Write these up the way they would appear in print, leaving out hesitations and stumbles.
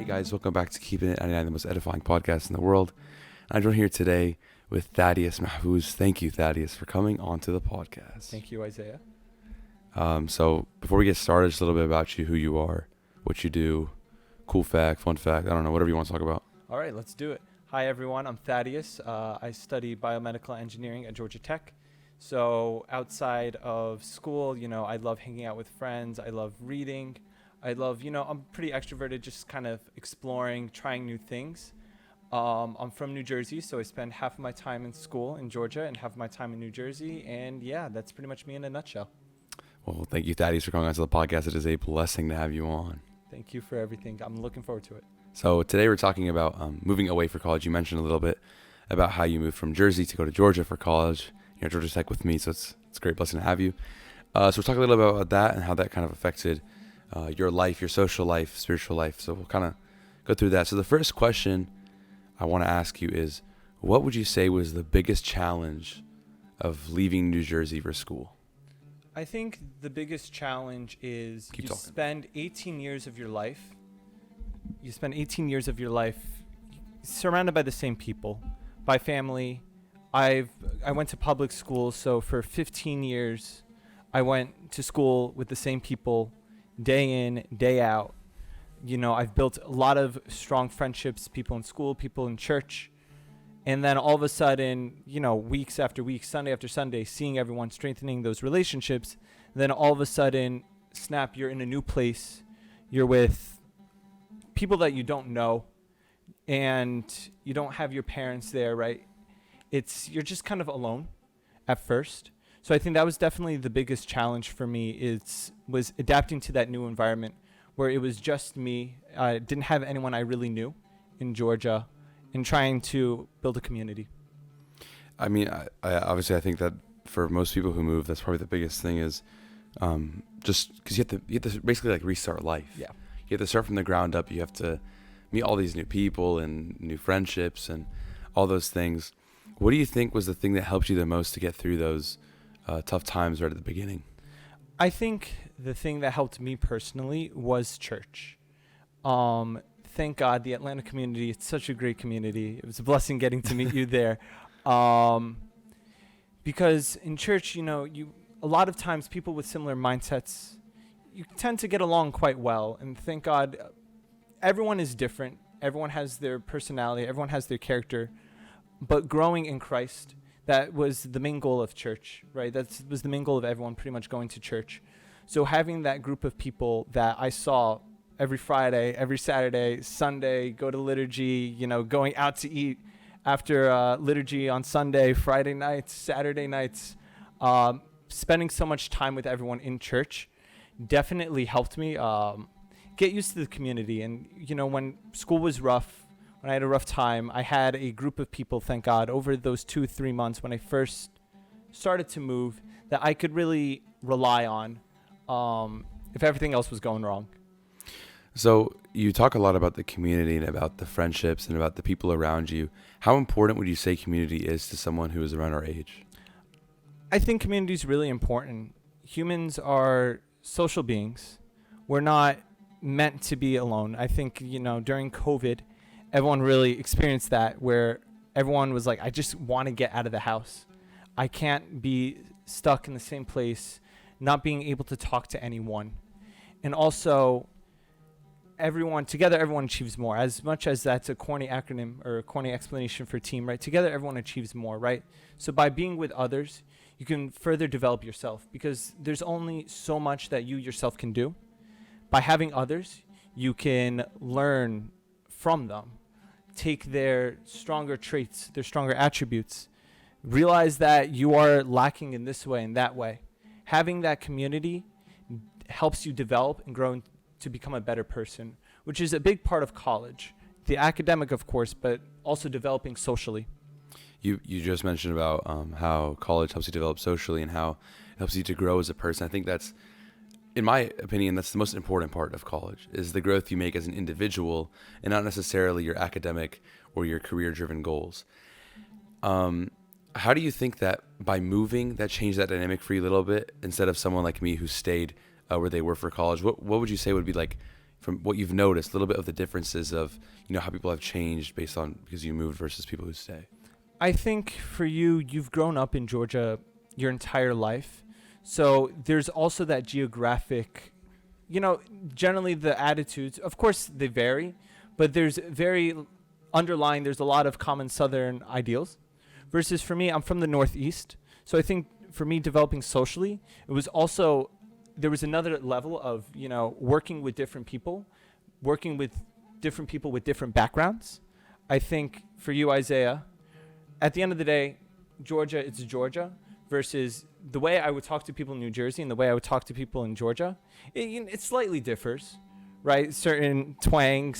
guys, welcome back to Keeping It 99, the most edifying podcast in the world. I'm joined here today with Thaddeus Mahfouz. Thank you, Thaddeus, for coming onto the podcast. Thank you, Isaiah. So before we get started, just a little bit about you, who you are, what you do, cool fact, fun fact, I don't know, whatever you want to talk about. All right, let's do it. Hi, everyone. I'm Thaddeus. I study biomedical engineering at Georgia Tech. So outside of school, I love hanging out with friends. I love reading. I love, I'm pretty extroverted, just kind of exploring, trying new things. I'm from New Jersey, so I spend half of my time in school in Georgia and half of my time in New Jersey. And yeah, that's pretty much me in a nutshell. Well, thank you, Thaddeus, for coming onto the podcast. It is a blessing to have you on. Thank you for everything. I'm looking forward to it. So today we're talking about moving away for college. You mentioned a little bit about how you moved from Jersey to go to Georgia for college. You're at Georgia Tech with me, so it's a great blessing to have you. So we'll talk a little bit about that and how that kind of affected your life, your social life, spiritual life. So we'll kind of go through that. So the first question I want to ask you is, what would you say was the biggest challenge of leaving New Jersey for school? I think the biggest challenge is spend 18 years of your life. You spend 18 years of your life surrounded by the same people, by family. I went to public school, so for 15 years, I went to school with the same people, day in, day out. I've built a lot of strong friendships, people in school, people in church. And then all of a sudden, weeks after weeks, Sunday after Sunday, seeing everyone, strengthening those relationships. Then all of a sudden, snap, you're in a new place. You're with people that you don't know. And you don't have your parents there, right? You're just kind of alone at first. So I think that was definitely the biggest challenge for me was adapting to that new environment where it was just me. I didn't have anyone I really knew in Georgia, and trying to build a community. I mean, I obviously I think that for most people who move, that's probably the biggest thing is just because you have to basically like restart life. Yeah. You have to start from the ground up. You have to meet all these new people and new friendships and all those things. What do you think was the thing that helped you the most to get through those tough times right at the beginning? I think the thing that helped me personally was church. Thank God, the Atlanta community, it's such a great community. It was a blessing getting to meet you there. Because in church, a lot of times people with similar mindsets, you tend to get along quite well. And thank God, everyone is different. Everyone has their personality. Everyone has their character. But growing in Christ, that was the main goal of church, right? That was the main goal of everyone pretty much going to church. So having that group of people that I saw every Friday, every Saturday, Sunday, go to liturgy, going out to eat after liturgy on Sunday, Friday nights, Saturday nights, spending so much time with everyone in church definitely helped me get used to the community. And, when school was rough, when I had a rough time, I had a group of people, thank God, over those 2-3 months when I first started to move that I could really rely on if everything else was going wrong. So you talk a lot about the community and about the friendships and about the people around you. How important would you say community is to someone who is around our age? I think community is really important. Humans are social beings. We're not meant to be alone. I think, during COVID, everyone really experienced that where everyone was like, I just want to get out of the house. I can't be stuck in the same place, not being able to talk to anyone. And also, everyone achieves more. As much as that's a corny acronym or a corny explanation for team, right? Together, everyone achieves more, right? So by being with others, you can further develop yourself because there's only so much that you yourself can do. By having others, you can learn from them, take their stronger traits, their stronger attributes, realize that you are lacking in this way and that way. Having that community helps you develop and grow to become a better person, which is a big part of college. The academic, of course, but also developing socially. You just mentioned about how college helps you develop socially and how it helps you to grow as a person. I think that's, in my opinion, that's the most important part of college, is the growth you make as an individual and not necessarily your academic or your career-driven goals. How do you think that by moving, that changed that dynamic for you a little bit instead of someone like me who stayed where they were for college? What would you say would be like from what you've noticed, a little bit of the differences of, how people have changed based on because you moved versus people who stay. I think for you, you've grown up in Georgia your entire life. So there's also that geographic, generally the attitudes, of course they vary, but there's there's a lot of common Southern ideals. Versus for me, I'm from the Northeast. So I think for me, developing socially, there was another level of, working with different people with different backgrounds. I think for you, Isaiah, at the end of the day, Georgia, it's Georgia, versus the way I would talk to people in New Jersey and the way I would talk to people in Georgia, it slightly differs, right? Certain twang,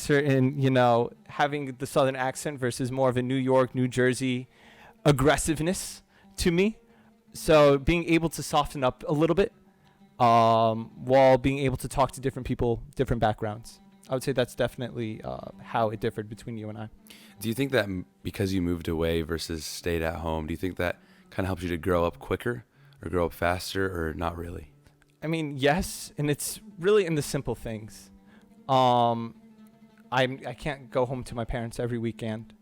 having the Southern accent versus more of a New York, New Jersey aggressiveness to me. So being able to soften up a little bit while being able to talk to different people, different backgrounds. I would say that's definitely how it differed between you and I. Do you think that because you moved away versus stayed at home, do you think that kind of helps you to grow up quicker or grow up faster, or not really? I mean, yes, and it's really in the simple things. I can't go home to my parents every weekend,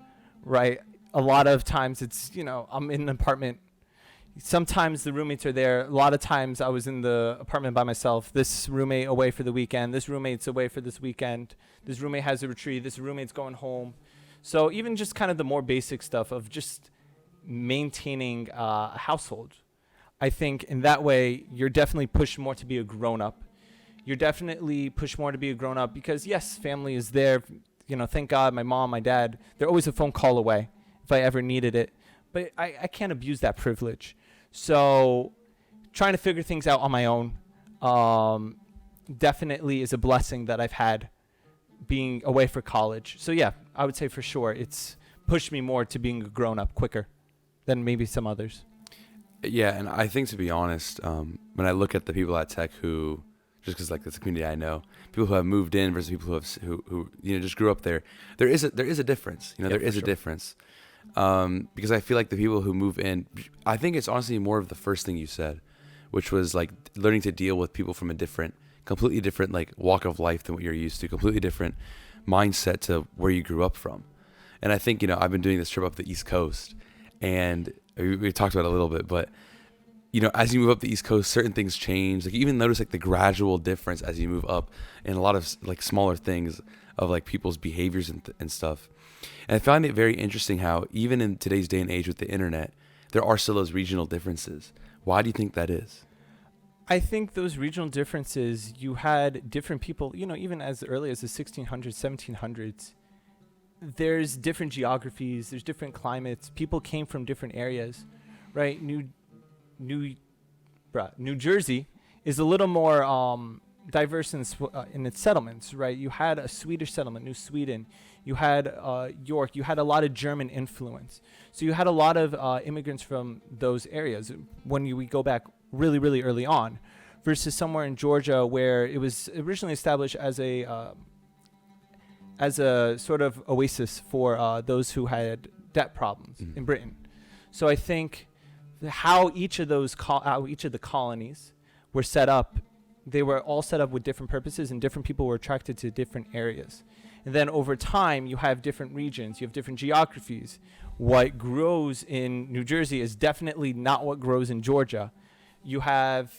right? A lot of times it's, I'm in an apartment. Sometimes the roommates are there. A lot of times I was in the apartment by myself. This roommate away for the weekend. This roommate's away for this weekend. This roommate has a retreat. This roommate's going home. So even just kind of the more basic stuff of just maintaining a household, I think in that way you're definitely pushed more to be a grown-up. You're definitely pushed more to be a grown-up because, yes, family is there. Thank God my mom, my dad, they're always a phone call away if I ever needed it. But I can't abuse that privilege. So trying to figure things out on my own definitely is a blessing that I've had being away for college. So, yeah, I would say for sure it's pushed me more to being a grown-up quicker than maybe some others. Yeah, and I think, to be honest, when I look at the people at Tech who, just because that's the community I know, people who have moved in versus people who just grew up there, there is a difference. There is a difference. Because I feel like the people who move in, I think it's honestly more of the first thing you said, which was like learning to deal with people from a completely different like walk of life than what you're used to, completely different mindset to where you grew up from. And I think, I've been doing this trip up the East Coast, and we talked about it a little bit, but as you move up the East Coast, certain things change. Like you even notice like the gradual difference as you move up in a lot of like smaller things of like people's behaviors and stuff. And I found it very interesting how even in today's day and age with the internet, there are still those regional differences. Why do you think that is? I think those regional differences, you had different people, even as early as the 1600s, 1700s, there's different geographies, there's different climates. People came from different areas, right? New Jersey is a little more diverse in its settlements, right? You had a Swedish settlement, New Sweden. You had York. You had a lot of German influence. So you had a lot of immigrants from those areas when we go back really, really early on, versus somewhere in Georgia where it was originally established as a sort of oasis for those who had debt problems in Britain. So I think how each of the colonies were set up, they were all set up with different purposes, and different people were attracted to different areas. And then over time, you have different regions, you have different geographies. What grows in New Jersey is definitely not what grows in Georgia. You have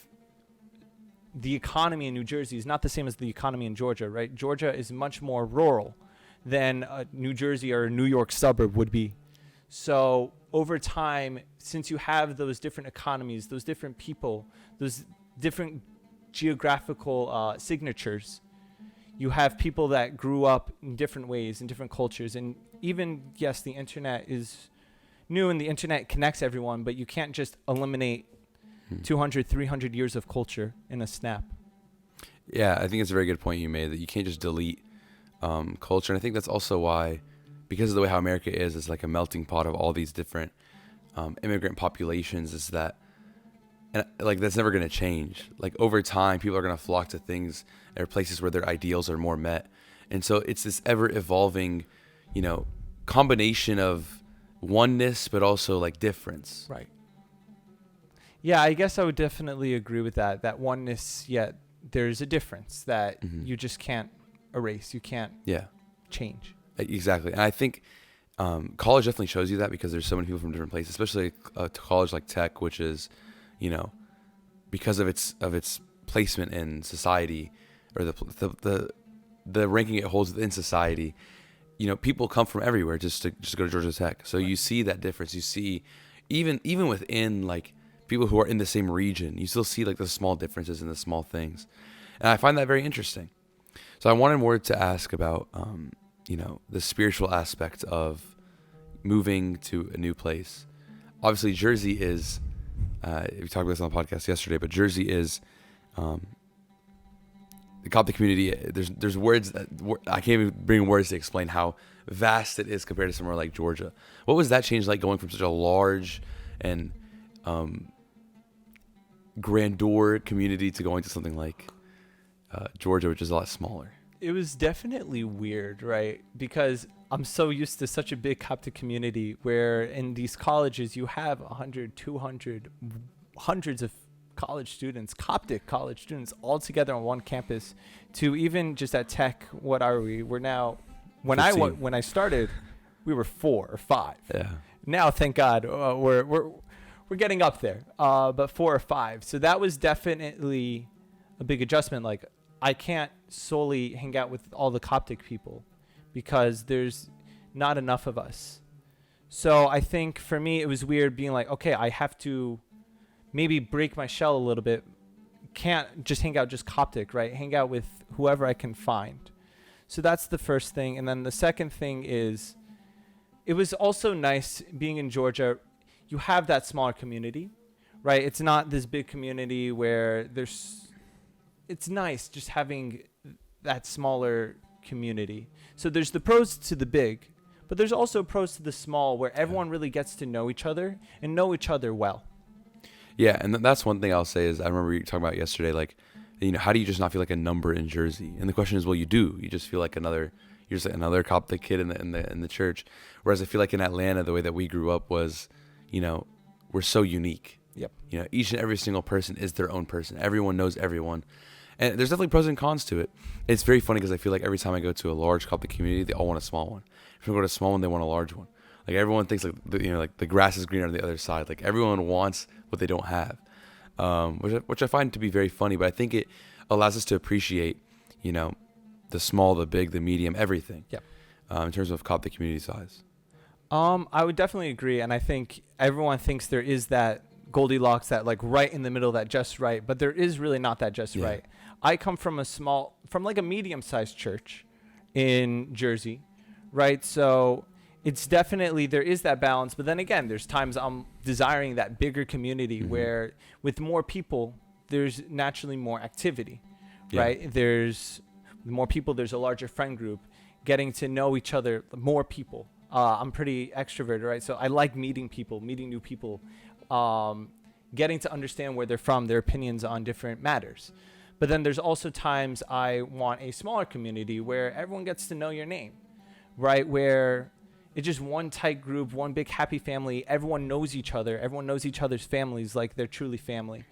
the economy in New Jersey is not the same as the economy in Georgia, right? Georgia is much more rural than New Jersey or a New York suburb would be. So over time, since you have those different economies, those different people, those different geographical signatures, you have people that grew up in different ways, in different cultures. And even, yes, the internet is new and the internet connects everyone, but you can't just eliminate 200, 300 years of culture in a snap. Yeah, I think it's a very good point you made, that you can't just delete culture. And I think that's also why, because of the way how America is, it's like a melting pot of all these different immigrant populations, is that, and like that's never going to change. Like over time, people are going to flock to things or places where their ideals are more met. And so it's this ever evolving, combination of oneness, but also like difference. Right. Yeah, I guess I would definitely agree with that oneness, yet there's a difference that you just can't erase. You can't Yeah. change. Exactly. And I think college definitely shows you that, because there's so many people from different places, especially a college like Tech, which is, because of its placement in society, or the ranking it holds within society. People come from everywhere just to go to Georgia Tech. So you see that difference. You see, even within like people who are in the same region, you still see like the small differences in the small things, and I find that very interesting. So I wanted more to ask about, the spiritual aspect of moving to a new place. Obviously, Jersey is. We talked about this on the podcast yesterday, but Jersey is. The Coptic community, there's words that I can't even bring words to explain how vast it is compared to somewhere like Georgia. What was that change like, going from such a large and grandeur community to going to something like Georgia, which is a lot smaller? It was definitely weird, right? Because I'm so used to such a big Coptic community where in these colleges you have 100, 200, hundreds of college students, Coptic college students, all together on one campus. To even just at Tech, what are we? We're now, when 15. when I started, we were 4 or 5. Yeah. Now, thank God, we're getting up there. But 4 or 5. So that was definitely a big adjustment. Like, I can't solely hang out with all the Coptic people because there's not enough of us. So I think for me, it was weird being like, okay, I have to maybe break my shell a little bit. Can't just hang out just Coptic, right? Hang out with whoever I can find. So that's the first thing. And then the second thing is, it was also nice being in Georgia. You have that smaller community, right? It's not this big community where it's nice just having that smaller community. So there's the pros to the big, but there's also pros to the small, where everyone really gets to know each other and know each other well. Yeah, and that's one thing I'll say is, I remember you talking about yesterday, like, how do you just not feel like a number in Jersey? And the question is, well, you do. You just feel like you're just like another Coptic kid in the church. Whereas I feel like in Atlanta, the way that we grew up was, we're so unique. Yep. Each and every single person is their own person. Everyone knows everyone. And there's definitely pros and cons to it. It's very funny because I feel like every time I go to a large Coptic community, they all want a small one. If I go to a small one, they want a large one. Like, everyone thinks like the grass is greener on the other side. Like, everyone wants what they don't have, which I find to be very funny. But I think it allows us to appreciate, the small, the big, the medium, everything. Yep. In terms of Coptic community size. I would definitely agree, and I think everyone thinks there is that Goldilocks, that like right in the middle, that just right, but there is really not that just right. I come from a medium-sized church in Jersey, right? So it's definitely, there is that balance, but then again, there's times I'm desiring that bigger community where with more people, there's naturally more activity, right? There's more people, there's a larger friend group, getting to know each other, more people. I'm pretty extroverted, right? So I like meeting people, meeting new people, getting to understand where they're from, their opinions on different matters. But then there's also times I want a smaller community where everyone gets to know your name, right? Where it's just one tight group, one big happy family. Everyone knows each other. Everyone knows each other's families like they're truly family.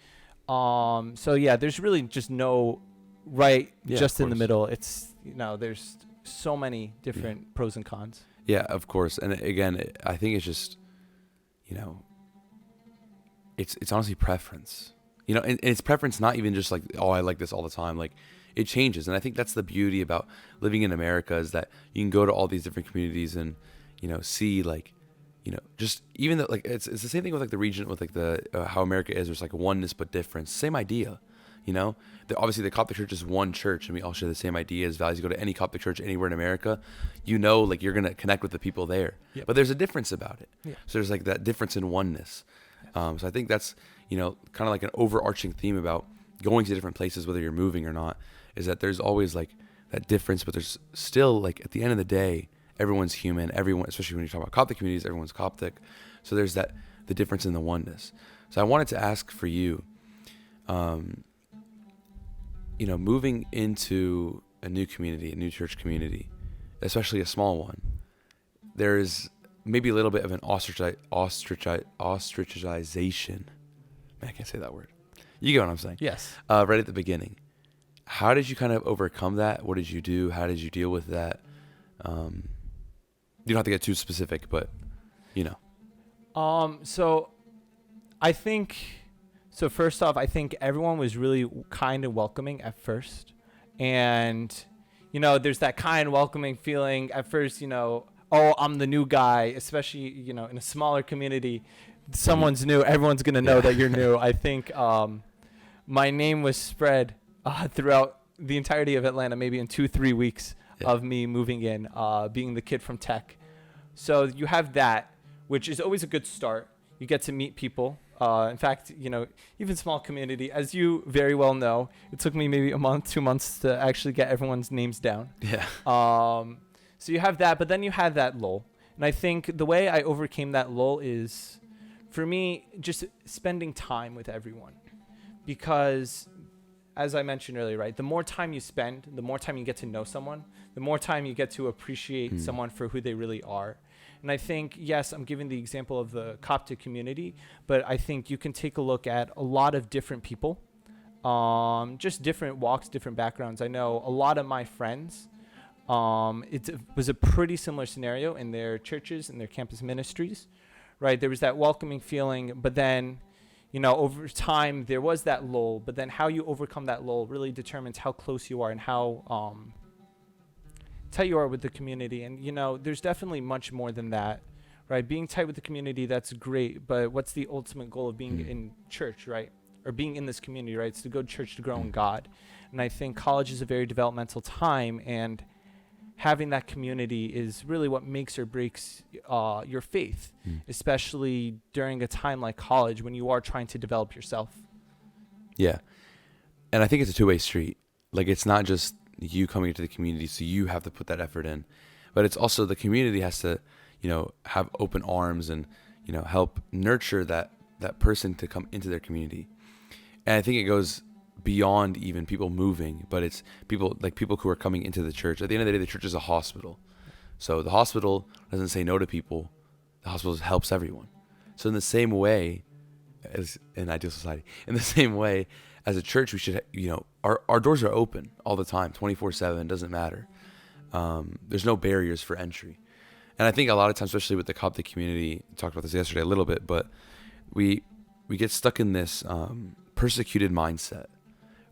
So yeah, there's really just no right just in the middle. It's, there's so many different pros and cons. Yeah, of course. And again, I think it's just, it's honestly preference. And it's preference, not even just like, oh, I like this all the time. Like, it changes. And I think that's the beauty about living in America, is that you can go to all these different communities and, see like, just even though like, it's the same thing with like the region, with like the, how America is, there's like oneness but difference. Same idea, obviously the Coptic Church is one church and we all share the same ideas, values. You go to any Coptic church anywhere in America, like you're going to connect with the people there. Yep. But there's a difference about it. Yeah. So there's like that difference in oneness. Yes. So I think that's, kind of like an overarching theme about going to different places, whether you're moving or not, is that there's always like that difference, but there's still like, at the end of the day, everyone's human. Everyone, especially when you talk about Coptic communities, everyone's Coptic. So there's the difference in the oneness. So I wanted to ask for you, moving into a new community, a new church community, especially a small one, there's maybe a little bit of an ostracization. Man, I can't say that word. You get what I'm saying? Yes. Right at the beginning. how did you kind of overcome that? What did you do? How did you deal with that? You don't have to get too specific, but you know. So I think, so first off, I think everyone was really kind and welcoming at first. And, you know, there's that kind, welcoming feeling at first, you know, oh, I'm the new guy, especially, you know, in a smaller community, someone's new, everyone's going to know that you're new. I think my name was spread throughout the entirety of Atlanta, maybe in 2-3 weeks of me moving in, being the kid from tech. So you have that, which is always a good start. You get to meet people. In fact, you know, even small community, as you very well know, it took me maybe a month, 2 months to actually get everyone's names down. Yeah. So you have that, but then you have that lull. And I think the way I overcame that lull is, for me, just spending time with everyone. Because, as I mentioned earlier, right, the more time you spend, the more time you get to know someone, the more time you get to appreciate someone for who they really are. And I think, yes, I'm giving the example of the Coptic community, but I think you can take a look at a lot of different people, just different walks, different backgrounds. I know a lot of my friends, it was a pretty similar scenario in their churches and their campus ministries, right? There was that welcoming feeling, but then, you know, over time there was that lull, but then how you overcome that lull really determines how close you are and how tight you are with the community. And, you know, there's definitely much more than that, right? Being tight with the community, that's great, but what's the ultimate goal of being in church, right? Or being in this community, right? It's to go to church to grow in God. And I think college is a very developmental time, and having that community is really what makes or breaks your faith, especially during a time like college when you are trying to develop yourself. Yeah. And I think it's a two-way street. Like, it's not just you coming into the community, so you have to put that effort in, but it's also the community has to, you know, have open arms and, you know, help nurture that person to come into their community. And I think it goes beyond even people moving, but it's people who are coming into the church. At the end of the day, the church is a hospital. So the hospital doesn't say no to people. The hospital helps everyone. So in the same way as in ideal society, in the same way as a church, we should, you know, our doors are open all the time, 24/7, doesn't matter. There's no barriers for entry. And I think a lot of times, especially with the Coptic community, I talked about this yesterday a little bit, but we get stuck in this persecuted mindset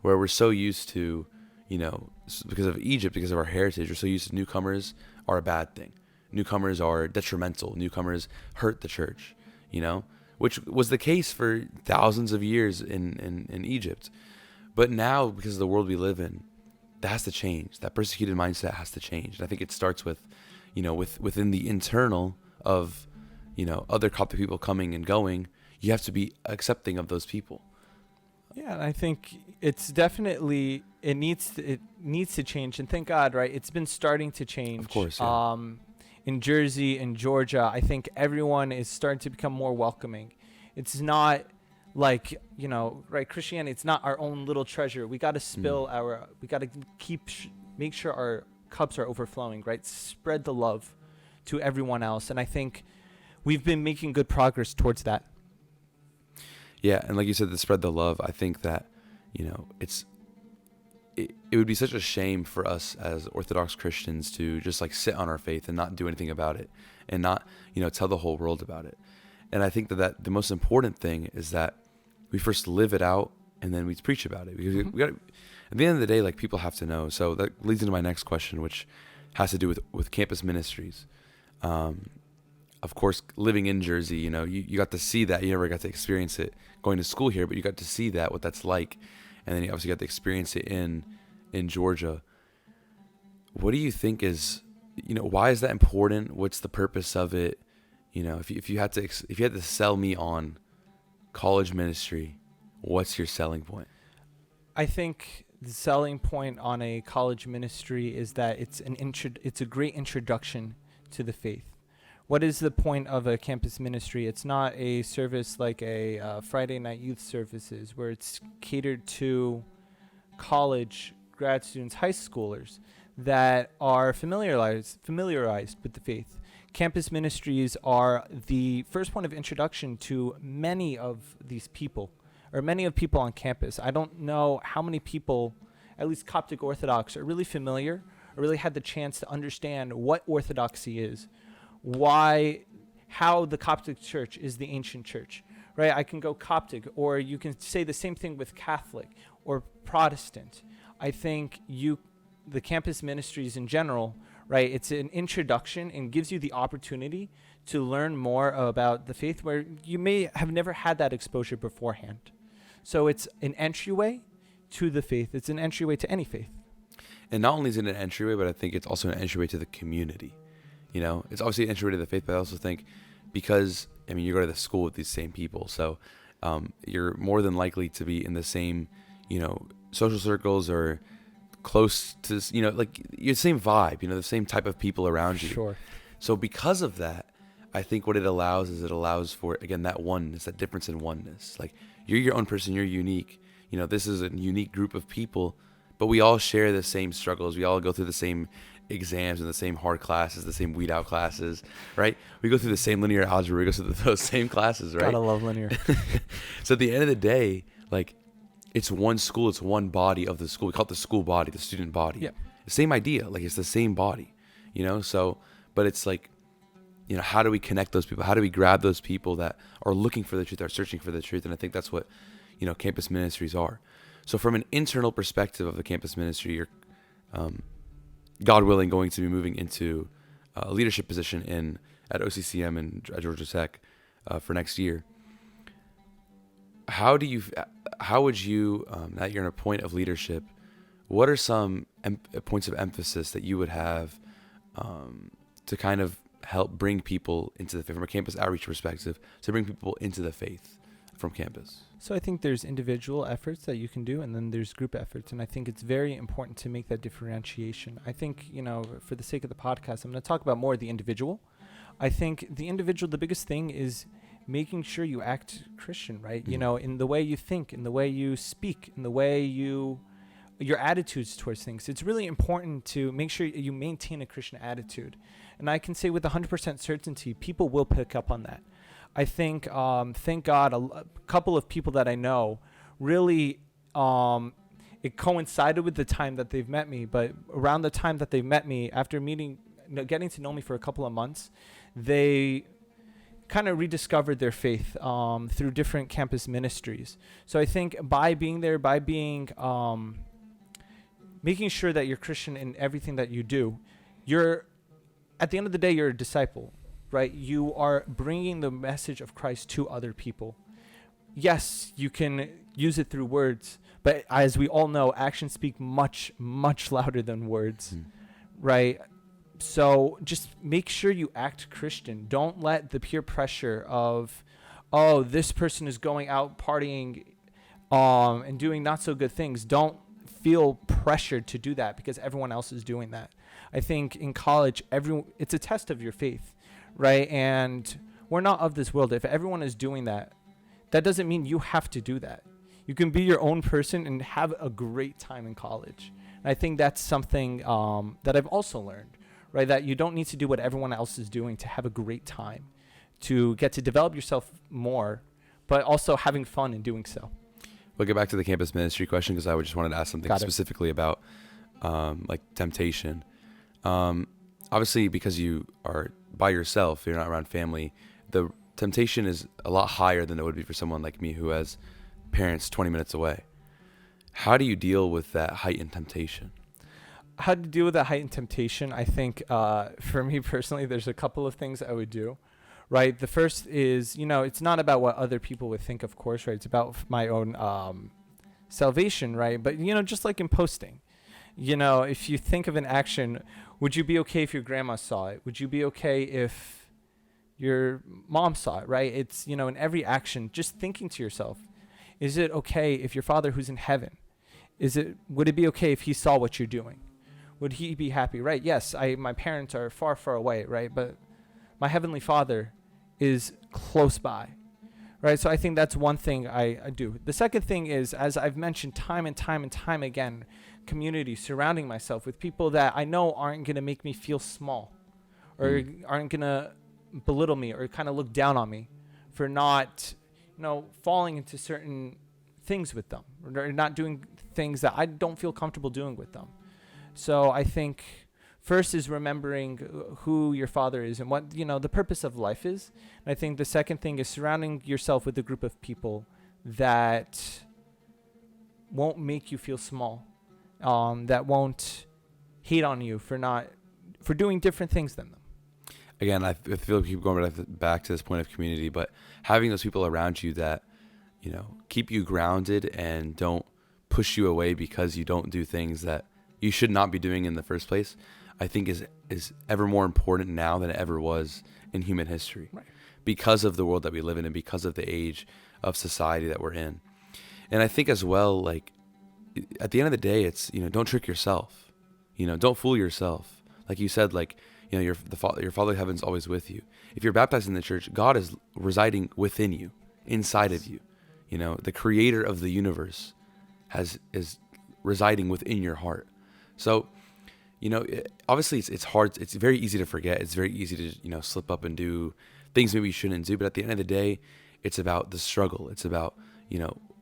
where we're so used to, you know, because of Egypt, because of our heritage, we're so used to newcomers are a bad thing. Newcomers are detrimental. Newcomers hurt the church, you know, which was the case for thousands of years in Egypt. But now, because of the world we live in, that has to change. That persecuted mindset has to change. And I think it starts with, you know, within the internal of, you know, other Coptic people coming and going. You have to be accepting of those people. Yeah, and I think it's definitely, it needs to change, and thank God, right? It's been starting to change. Of course, yeah. In Jersey, in Georgia, I think everyone is starting to become more welcoming. It's not like, you know, right, Christianity, it's not our own little treasure. We got to we got to make sure our cups are overflowing, right? Spread the love to everyone else, and I think we've been making good progress towards that. Yeah, and like you said, to spread the love, I think that, you know, it would be such a shame for us as Orthodox Christians to just like sit on our faith and not do anything about it and not, you know, tell the whole world about it. And I think that the most important thing is that we first live it out and then we preach about it. Because we got, at the end of the day, like, people have to know. So that leads into my next question, which has to do with campus ministries. Of course, living in Jersey, you know, you got to see that. You never got to experience it going to school here, but you got to see that, what that's like. And then you obviously got to experience it in Georgia. What do you think is, you know, why is that important? What's the purpose of it? You know, if you had to sell me on college ministry, what's your selling point? I think the selling point on a college ministry is that it's a great introduction to the faith. What is the point of a campus ministry? It's not a service like a Friday night youth services where it's catered to college grad students, high schoolers that are familiarized with the faith. Campus ministries are the first point of introduction to many of these people, or many of people on campus. I don't know how many people at least Coptic Orthodox, are really familiar, or really had the chance to understand what Orthodoxy is, how the Coptic Church is the ancient church, right? I can go Coptic, or you can say the same thing with Catholic or Protestant. I think the campus ministries in general, right? It's an introduction and gives you the opportunity to learn more about the faith where you may have never had that exposure beforehand. So it's an entryway to the faith. It's an entryway to any faith. And not only is it an entryway, but I think it's also an entryway to the community. It's obviously an entryway to the faith, but I also think because, you go to the school with these same people, so you're more than likely to be in the same, social circles or close to, like your same vibe, the same type of people around you. Sure. So because of that, I think what it allows for, again, that oneness, that difference in oneness. Like, you're your own person, you're unique. This is a unique group of people, but we all share the same struggles. We all go through the same exams and the same hard classes, the same weed out classes, right? We go through the same linear algebra. We go through those same classes, right? Gotta love linear. So at the end of the day, like, it's one school, it's one body of the school. We call it the school body, the student body. Yeah. Same idea, like it's the same body, so, but it's like, how do we connect those people? How do we grab those people that are looking for the truth, are searching for the truth? And I think that's what, campus ministries are. So from an internal perspective of the campus ministry, you're, God willing, going to be moving into a leadership position at OCCM and at Georgia Tech for next year. How would you, now that you're in a point of leadership, what are some points of emphasis that you would have to kind of help bring people into the faith from a campus outreach perspective, to bring people into the faith from campus? So I think there's individual efforts that you can do, and then there's group efforts. And I think it's very important to make that differentiation. I think, for the sake of the podcast, I'm going to talk about more the individual. I think the biggest thing is making sure you act Christian, right? Mm-hmm. In the way you think, in the way you speak, in the way your attitudes towards things. It's really important to make sure you maintain a Christian attitude. And I can say with 100% certainty, people will pick up on that. I think, thank God, a couple of people that I know really, it coincided with the time that they've met me, but around the time that they've met me, after meeting, getting to know me for a couple of months, they kind of rediscovered their faith through different campus ministries. So I think by being there, making sure that you're Christian in everything that you do, at the end of the day, you're a disciple. Right? You are bringing the message of Christ to other people. Yes, you can use it through words, but as we all know, actions speak much, much louder than words, right? So just make sure you act Christian. Don't let the peer pressure of, this person is going out partying and doing not so good things. Don't feel pressured to do that because everyone else is doing that. I think in college, it's a test of your faith. Right? And we're not of this world. If everyone is doing that, that doesn't mean you have to do that. You can be your own person and have a great time in college. And I think that's something that I've also learned, right? That you don't need to do what everyone else is doing to have a great time, to get to develop yourself more, but also having fun in doing so. We'll get back to the campus ministry question because I just wanted to ask something specifically about like temptation. Obviously, because you are by yourself, you're not around family, the temptation is a lot higher than it would be for someone like me who has parents 20 minutes away. How do you deal with that heightened temptation? How to deal with that heightened temptation? I think for me personally, there's a couple of things I would do. Right. The first is, it's not about what other people would think, of course, right? It's about my own salvation, right? But, just like in posting, if you think of an action, would you be okay if your grandma saw it? Would you be okay if your mom saw it, right? It's, in every action, just thinking to yourself, is it okay if your Father who's in heaven, would it be okay if he saw what you're doing? Would he be happy, right? Yes, my parents are far, far away, right? But my Heavenly Father is close by, right? So I think that's one thing I do. The second thing is, as I've mentioned time and time and time again, community, surrounding myself with people that I know aren't going to make me feel small or aren't going to belittle me or kind of look down on me for not, falling into certain things with them, or not doing things that I don't feel comfortable doing with them. So I think first is remembering who your father is and what, the purpose of life is. And I think the second thing is surrounding yourself with a group of people that won't make you feel small, that won't hate on you for doing different things than them. Again, I feel like we keep going back to this point of community, but having those people around you that, keep you grounded and don't push you away because you don't do things that you should not be doing in the first place, I think is ever more important now than it ever was in human history. Right. Because of the world that we live in and because of the age of society that we're in. And I think as well, like, at the end of the day, it's, don't trick yourself. Don't fool yourself. Like you said, like, your Father in heaven's always with you. If you're baptized in the church, God is residing within you, inside of you. The creator of the universe is residing within your heart. So, obviously it's hard. It's very easy to forget. It's very easy to, slip up and do things maybe you shouldn't do. But at the end of the day, it's about the struggle. It's about,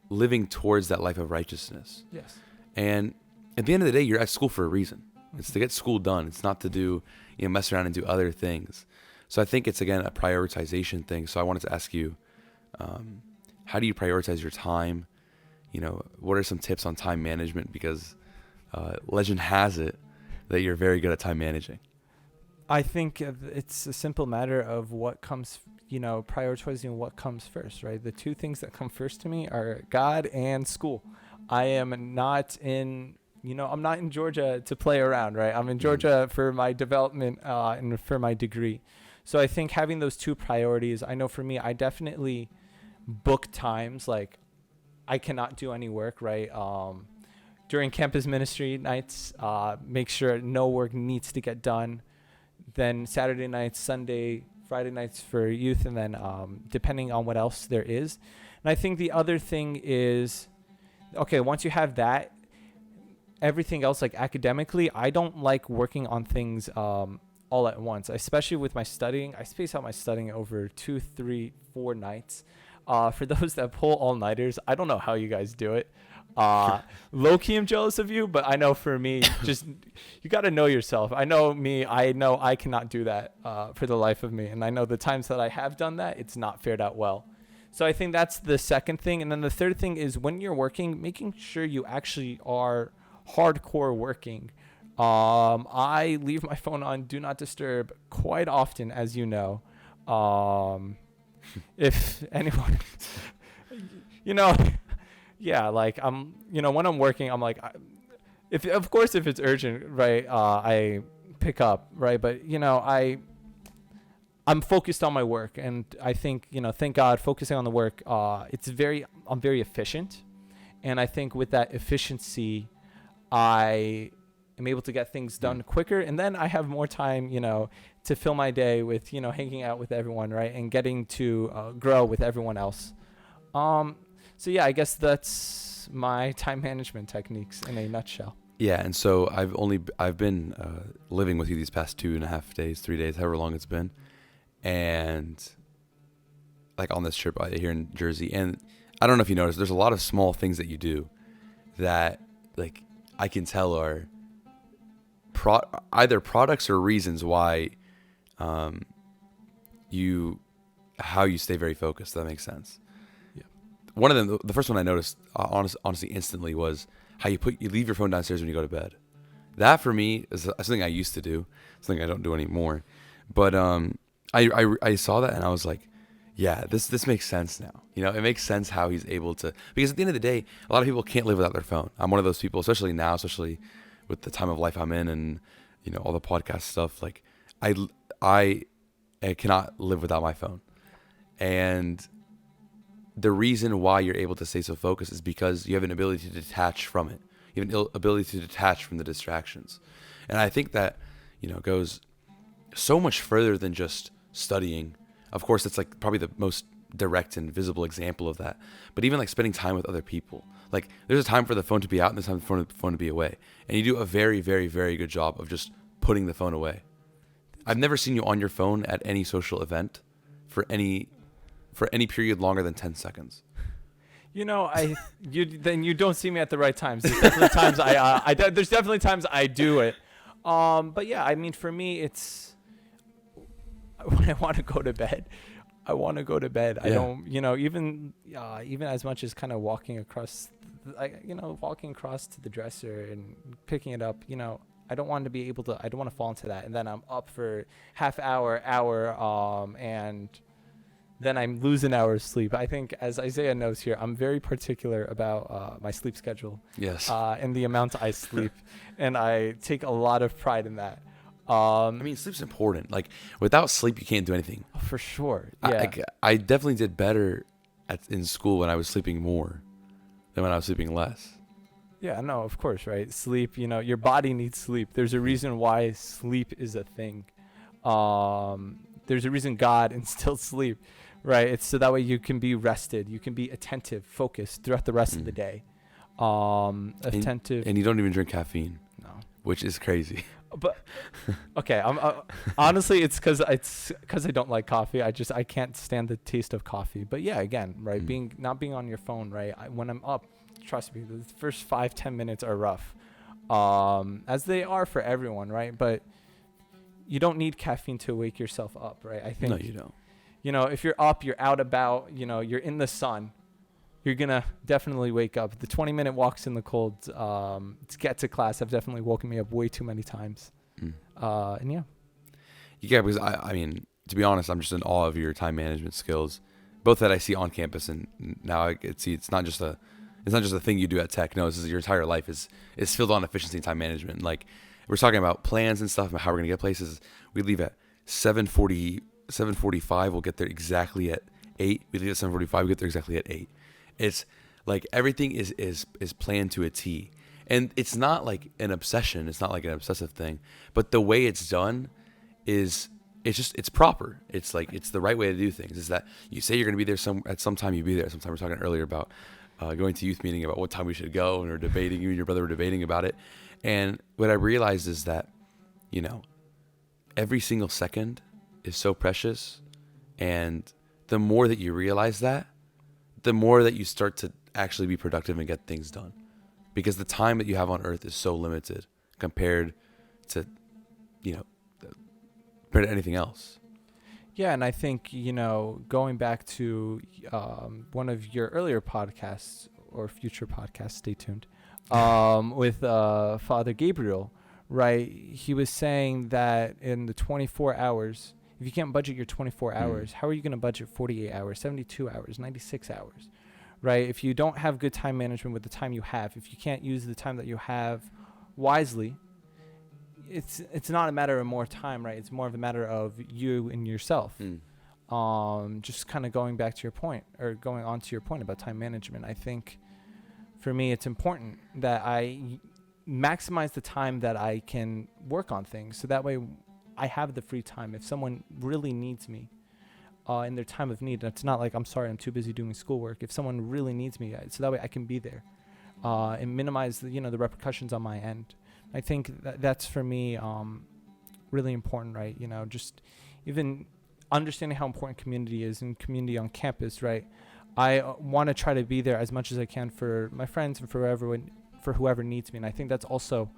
living towards that life of righteousness. Yes. And at the end of the day, you're at school for a reason. It's to get school done. It's not to do, mess around and do other things. So I think it's, again, a prioritization thing. So I wanted to ask you, how do you prioritize your time? What are some tips on time management? Because legend has it that you're very good at time managing. I think it's a simple matter of what comes, prioritizing what comes first, right? The two things that come first to me are God and school. I am not in, I'm not in Georgia to play around, right? I'm in Georgia for my development and for my degree. So I think having those two priorities, I know for me, I definitely book times, like I cannot do any work, right? During campus ministry nights, make sure no work needs to get done. Then Saturday nights, Sunday, Friday nights for youth, and then depending on what else there is. And I think the other thing is, okay, once you have that, everything else, like academically, I don't like working on things all at once, especially with my studying. I space out my studying over 2, 3, 4 nights. For those that pull all-nighters, I don't know how you guys do it. Low-key, I'm jealous of you, but I know for me, just you got to know yourself. I know me. I know I cannot do that for the life of me. And I know the times that I have done that, it's not fared out well. So I think that's the second thing. And then the third thing is when you're working, making sure you actually are hardcore working. I leave my phone on Do Not Disturb quite often, as you know. If anyone, yeah, like when I'm working, I'm like, if it's urgent, right, I pick up, right? But I'm focused on my work, and I think thank God, focusing on the work, I'm very efficient, and I think with that efficiency, I am able to get things done quicker, and then I have more time, to fill my day with hanging out with everyone, right, and getting to grow with everyone else. So yeah, I guess that's my time management techniques in a nutshell. Yeah, and so I've been living with you these past 2.5 days, 3 days, however long it's been, and like on this trip here in Jersey, and I don't know if you noticed, there's a lot of small things that you do that like I can tell are either products or reasons why how you stay very focused. That makes sense. Yeah. One of them, the first one I noticed honestly instantly, was how you leave your phone downstairs when you go to bed. That for me is something I used to do, something I don't do anymore. But I saw that and I was like, yeah, this makes sense now. It makes sense how he's able to, because at the end of the day, a lot of people can't live without their phone. I'm one of those people, especially now, especially with the time of life I'm in and, all the podcast stuff. Like I cannot live without my phone. And the reason why you're able to stay so focused is because you have an ability to detach from it. You have an ability to detach from the distractions. And I think that, goes so much further than just studying. Of course, it's like probably the most direct and visible example of that. But even like spending time with other people. Like there's a time for the phone to be out and there's a time for the phone to be away. And you do a very, very, very good job of just putting the phone away. I've never seen you on your phone at any social event for any period longer than 10 seconds. Then you don't see me at the right times. There's definitely times there's definitely times I do it. But yeah, I mean, for me, it's when I want to go to bed. I want to go to bed. Yeah. I don't, even as much as kind of walking across to the dresser and picking it up. I don't want to be able to. I don't want to fall into that, and then I'm up for half hour, and then I'm losing hours of sleep. I think, as Isaiah knows here, I'm very particular about my sleep schedule. Yes. And the amount I sleep, and I take a lot of pride in that. I mean, sleep's important. Like, without sleep, you can't do anything. For sure. Yeah. I definitely did better in school when I was sleeping more than when I was sleeping less. Yeah, no, of course, right? Sleep, your body needs sleep. There's a reason why sleep is a thing. There's a reason God instilled sleep, right? It's so that way you can be rested. You can be attentive, focused throughout the rest of the day. Attentive. And you don't even drink caffeine. No. Which is crazy. But okay, honestly, it's because I don't like coffee. I can't stand the taste of coffee. But yeah, again, right, not being on your phone, right? When I'm up, trust me, the first 5-10 minutes are rough, as they are for everyone, right? But you don't need caffeine to wake yourself up, right? I think. No, you don't. If you're up, you're out about, you're in the sun, you're gonna definitely wake up. The 20-minute walks in the cold to get to class have definitely woken me up way too many times. And yeah. Yeah, because I mean, to be honest, I'm just in awe of your time management skills, both that I see on campus and now I can see it's not just a thing you do at Tech. No, this is your entire life is filled on efficiency and time management. Like, we're talking about plans and stuff and how we're gonna get places. We leave at 7:45. We'll get there exactly at 8. We leave at 7:45. We get there exactly at 8. It's like everything is planned to a T. And it's not like an obsession. It's not like an obsessive thing. But the way it's done it's proper. It's like, it's the right way to do things. Is that you say you're going to be there at some time, you be there. Sometime. We were talking earlier about going to youth meeting about what time we should go, and we're debating, you and your brother were debating about it. And what I realized is that, every single second is so precious. And the more that you realize that, the more that you start to actually be productive and get things done. Because the time that you have on earth is so limited compared to anything else. Yeah, and I think, going back to one of your earlier podcasts or future podcasts, stay tuned, with Father Gabriel, right? He was saying that in the 24 hours, if you can't budget your 24 hours, how are you going to budget 48 hours, 72 hours, 96 hours? Right? If you don't have good time management with the time you have, if you can't use the time that you have wisely, it's not a matter of more time, right? It's more of a matter of you and yourself. Just kind of going back to your point, or going on to your point about time management. I think for me, it's important that I maximize the time that I can work on things. So that way I have the free time. If someone really needs me, in their time of need. It's not like, I'm sorry, I'm too busy doing schoolwork. If someone really needs me, so that way I can be there, and minimize the repercussions on my end. I think that's for me really important, right? Just even understanding how important community is and community on campus, right? I want to try to be there as much as I can for my friends and for everyone, for whoever needs me. And I think that's also,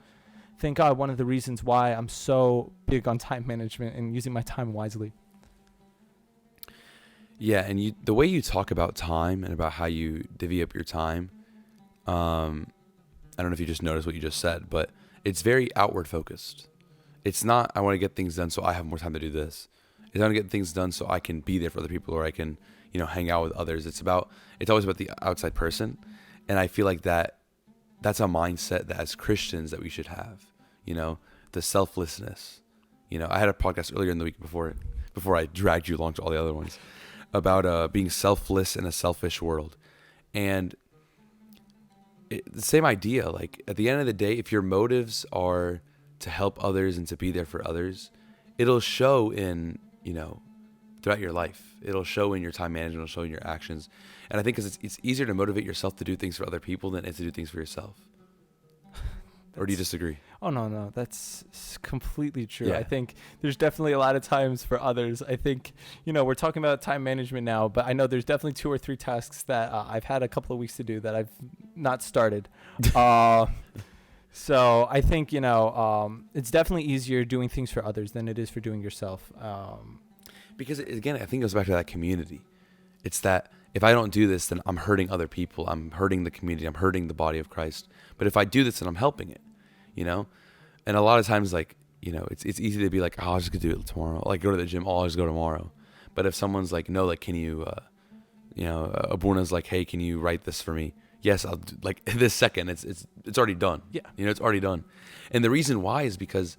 thank God, one of the reasons why I'm so big on time management and using my time wisely. Yeah, and the way you talk about time and about how you divvy up your time, I don't know if you just noticed what you just said, but it's very outward focused. It's not, I want to get things done so I have more time to do this. It's I want to get things done so I can be there for other people, or I can, hang out with others. It's always about the outside person. And I feel like that's a mindset that as Christians that we should have, the selflessness. I had a podcast earlier in the week before I dragged you along to all the other ones, about being selfless in a selfish world. And the same idea, like at the end of the day, if your motives are to help others and to be there for others, it'll show in, throughout your life. It'll show in your time management, it'll show in your actions. And I think because it's easier to motivate yourself to do things for other people than it is to do things for yourself. Or do you disagree? Oh, no, that's completely true. Yeah. I think there's definitely a lot of times for others. I think, we're talking about time management now, but I know there's definitely 2 or 3 tasks that I've had a couple of weeks to do that I've not started. So I think, it's definitely easier doing things for others than it is for doing yourself. Because, again, I think it goes back to that community. It's that if I don't do this, then I'm hurting other people. I'm hurting the community. I'm hurting the body of Christ. But if I do this, then I'm helping it, And a lot of times, it's easy to be like, oh, I'll just go do it tomorrow. Like, go to the gym. Oh, I'll just go tomorrow. But if someone's like, no, like, can you, Abuna's like, hey, can you write this for me? Yes, I'll do, like, this second. It's already done. Yeah. It's already done. And the reason why is because,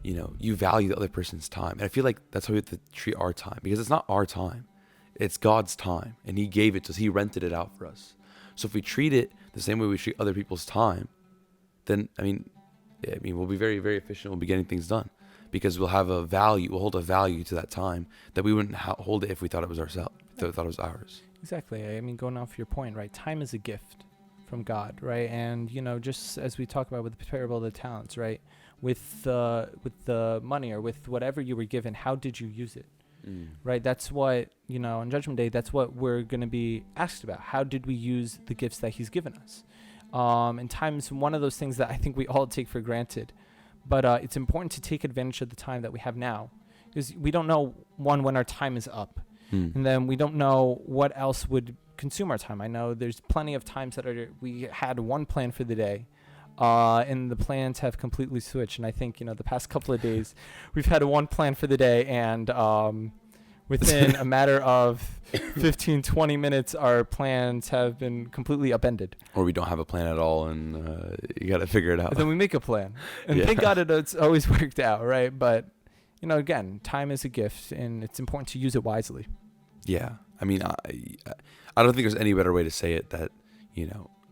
you value the other person's time. And I feel like that's how we have to treat our time, because it's not our time. It's God's time, and he gave it to us. He rented it out for us. So if we treat it the same way we treat other people's time, then, we'll be very, very efficient. We'll be getting things done because we'll have a value. We'll hold a value to that time that we wouldn't hold it if we thought it was ourselves, thought it was ours. Exactly. Going off your point, right? Time is a gift from God, right? And, just as we talk about with the parable of the talents, right? With the money or with whatever you were given, how did you use it? Right. That's what, on Judgment Day, that's what we're going to be asked about. How did we use the gifts that he's given us? And time's one of those things that I think we all take for granted. But it's important to take advantage of the time that we have now, because we don't know, when our time is up. And then we don't know what else would consume our time. I know there's plenty of times that we had one plan for the day. And the plans have completely switched. And I think, the past couple of days, we've had one plan for the day. And within a matter of 15, 20 minutes, our plans have been completely upended. Or we don't have a plan at all, and you got to figure it out. But then we make a plan. And thank God it's always worked out, right? But, again, time is a gift, and it's important to use it wisely. Yeah. I don't think there's any better way to say it that,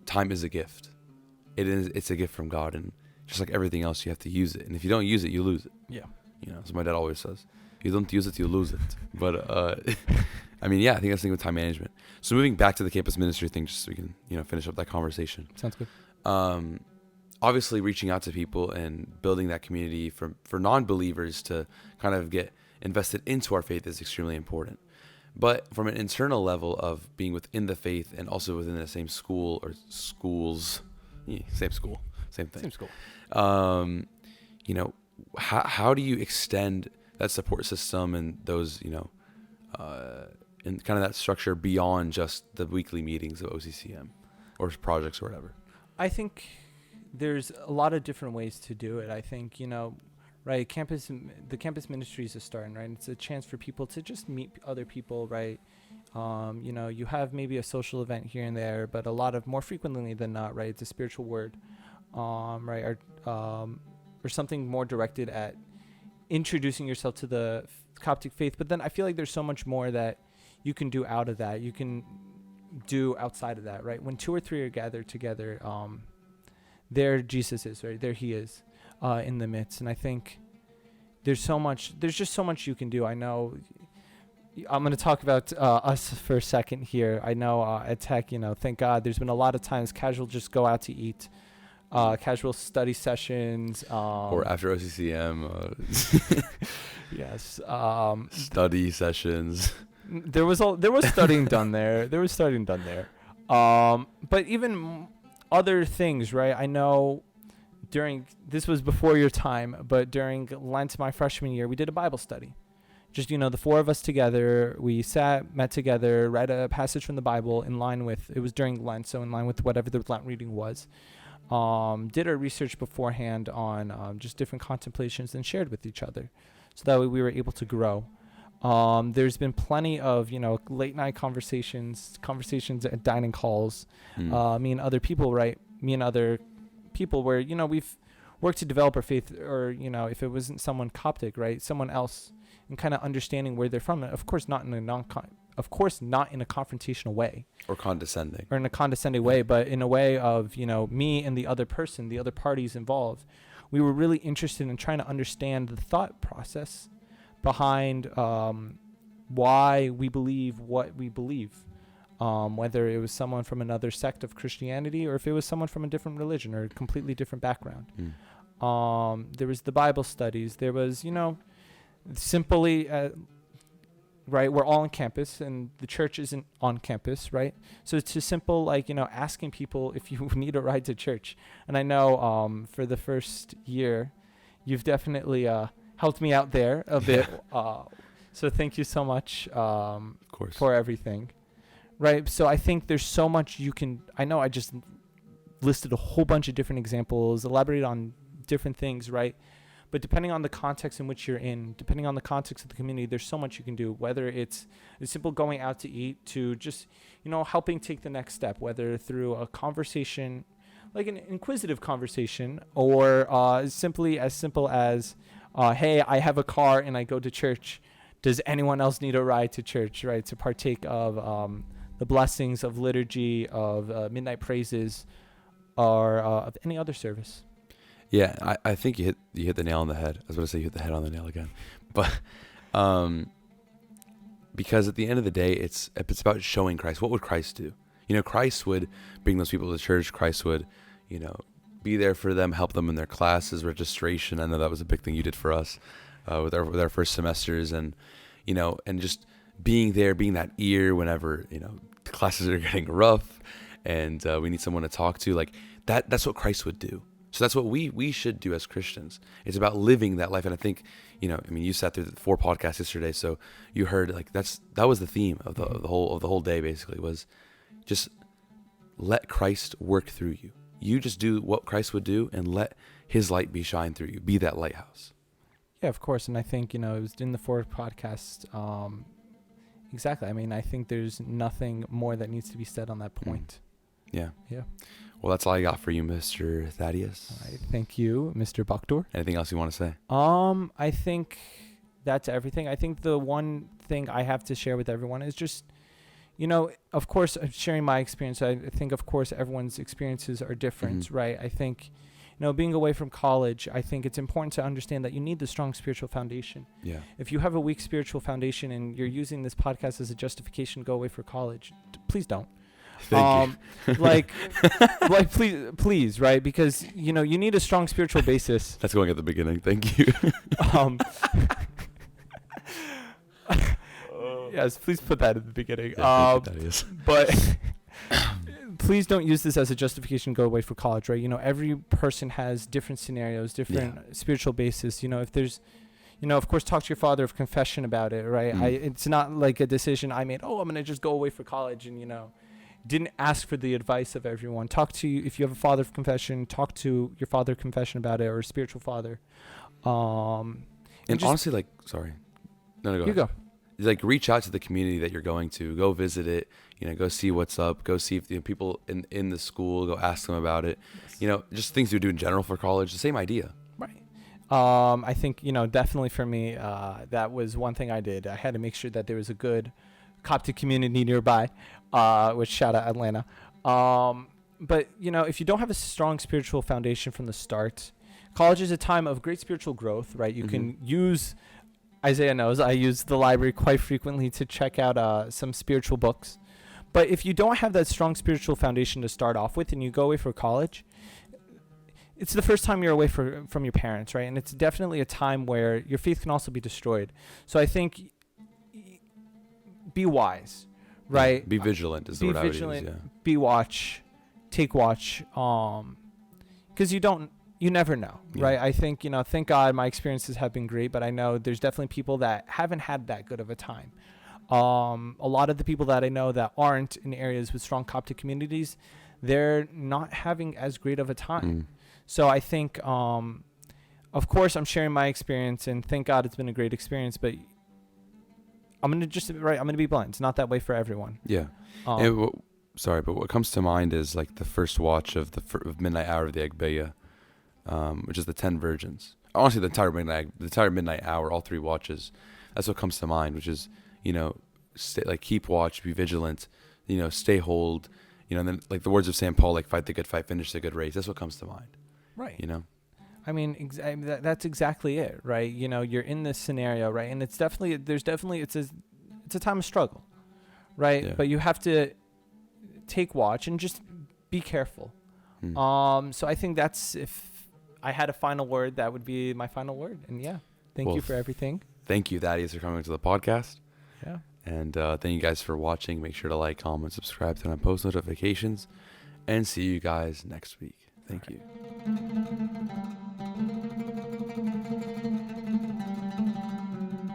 time is a gift. It's a gift from God, and just like everything else, you have to use it. And if you don't use it, you lose it. Yeah. As my dad always says, if you don't use it, you lose it. But I think that's the thing with time management. So moving back to the campus ministry thing, just so we can finish up that conversation. Sounds good. Obviously reaching out to people and building that community for non-believers to kind of get invested into our faith is extremely important. But from an internal level of being within the faith and also within the same school or schools. Yeah, same school, same thing. Same school. How do you extend that support system and those, and kind of that structure beyond just the weekly meetings of OCCM or projects or whatever? I think there's a lot of different ways to do it. I think, right, the campus ministry is a start, right? It's a chance for people to just meet other people, right? You have maybe a social event here and there, but more frequently than not, right? It's a spiritual word, right? Or something more directed at introducing yourself to the Coptic faith. But then I feel like there's so much more that you can do out of that. You can do outside of that, right? When 2 or 3 are gathered together, there Jesus is, right? There he is in the midst. And I think there's just so much you can do. I know I'm going to talk about us for a second here. I know at Tech, thank God there's been a lot of times casual just go out to eat, casual study sessions. Or after OCCM. Yes. Study sessions. There was studying done there. But even other things, right? I know this was before your time, but during Lent, my freshman year, we did a Bible study. Just, the 4 of us together, we met together, read a passage from the Bible it was during Lent, so in line with whatever the Lent reading was. Did our research beforehand on just different contemplations and shared with each other. So that way we were able to grow. There's been plenty of, late night conversations at dining halls, me and other people, right? Me and other people where, we've worked to develop our faith, or, if it wasn't someone Coptic, right? Someone else, and kind of understanding where they're from. Of course, not in a confrontational way. Or condescending. Or in a condescending way, but in a way of, me and the other person, the other parties involved. We were really interested in trying to understand the thought process behind why we believe what we believe. whether it was someone from another sect of Christianity or if it was someone from a different religion or a completely different background. There was the Bible studies. There was, simply, right, we're all on campus and the church isn't on campus, right? So it's just simple, asking people if you need a ride to church. And I know for the first year, you've definitely helped me out there a bit. So thank you so much Of course. for everything. Right. So I think there's so much I know I just listed a whole bunch of different examples, elaborated on different things, right? But depending on the context in which you're in, depending on the context of the community, there's so much you can do, whether it's a simple going out to eat to just, helping take the next step, whether through a conversation, like an inquisitive conversation, or simply as simple as, hey, I have a car and I go to church. Does anyone else need a ride to church, right? To partake of the blessings of liturgy, of midnight praises, or of any other service. Yeah, I think you hit the nail on the head. I was going to say you hit the head on the nail again. But because at the end of the day, it's about showing Christ. What would Christ do? Christ would bring those people to church. Christ would, be there for them, help them in their classes, registration. I know that was a big thing you did for us with our first semesters, and and just being there, being that ear whenever the classes are getting rough, and we need someone to talk to. Like that's what Christ would do. So that's what we should do as Christians. It's about living that life. And I think, you sat through the 4 podcasts yesterday, so you heard that was the theme of the whole day. Basically, was just let Christ work through you. You just do what Christ would do, and let His light be shined through you. Be that lighthouse. Yeah, of course. And I think it was in the 4 podcasts. Exactly. I think there's nothing more that needs to be said on that point. Yeah. Yeah. Well, that's all I got for you, Mr. Thaddeus. All right. Thank you, Mr. Bakhtor. Anything else you want to say? I think that's everything. I think the one thing I have to share with everyone is just, of course, sharing my experience. I think, of course, everyone's experiences are different, right? I think, being away from college, I think it's important to understand that you need the strong spiritual foundation. Yeah. If you have a weak spiritual foundation and you're using this podcast as a justification to go away for college, please don't. Thank you. please, right? Because you need a strong spiritual basis. That's going at the beginning. Thank you. Yes, please put that at the beginning. Yeah, that is. But please don't use this as a justification to go away for college, right? Every person has different scenarios, different spiritual basis. If there's, of course, talk to your father of confession about it, right? It's not like a decision I made. Oh, I'm gonna just go away for college, and didn't ask for the advice of everyone. If you have a father of confession, talk to your father of confession about it, or a spiritual father. And honestly, sorry. No, go ahead. You go. Reach out to the community that you're going to. Go visit it. Go see what's up. Go see if people in the school. Go ask them about it. Yes. Just things you do in general for college. The same idea. Right. I think, definitely for me, that was one thing I did. I had to make sure that there was a good Coptic community nearby, which shout out Atlanta. But, if you don't have a strong spiritual foundation from the start, college is a time of great spiritual growth, right? You can use, Isaiah knows, I use the library quite frequently to check out some spiritual books. But if you don't have that strong spiritual foundation to start off with and you go away for college, it's the first time you're away from your parents, right? And it's definitely a time where your faith can also be destroyed. So I think be wise, right? Be vigilant is the word I would use, yeah. Be watch, take watch, because you never know, right? I think, thank God my experiences have been great, but I know there's definitely people that haven't had that good of a time. A lot of the people that I know that aren't in areas with strong Coptic communities, they're not having as great of a time. So I think, of course, I'm sharing my experience, and thank God it's been a great experience, but I'm going to be blunt. It's not that way for everyone. Yeah. But what comes to mind is the first watch of the midnight hour of the Agbeya, which is the 10 virgins. Honestly, the entire midnight hour, all 3 watches. That's what comes to mind, which is, keep watch, be vigilant, stay hold, and then the words of St. Paul, fight the good fight, finish the good race. That's what comes to mind. Right. That's exactly it, right? You're in this scenario, right? And it's a time of struggle, right? Yeah. But you have to take watch and just be careful. So I think that's, if I had a final word, that would be my final word. And yeah, thank you for everything. Thank you, Thaddeus, for coming to the podcast. Yeah. And thank you guys for watching. Make sure to like, comment, subscribe, turn on post notifications, and see you guys next week. Thank you.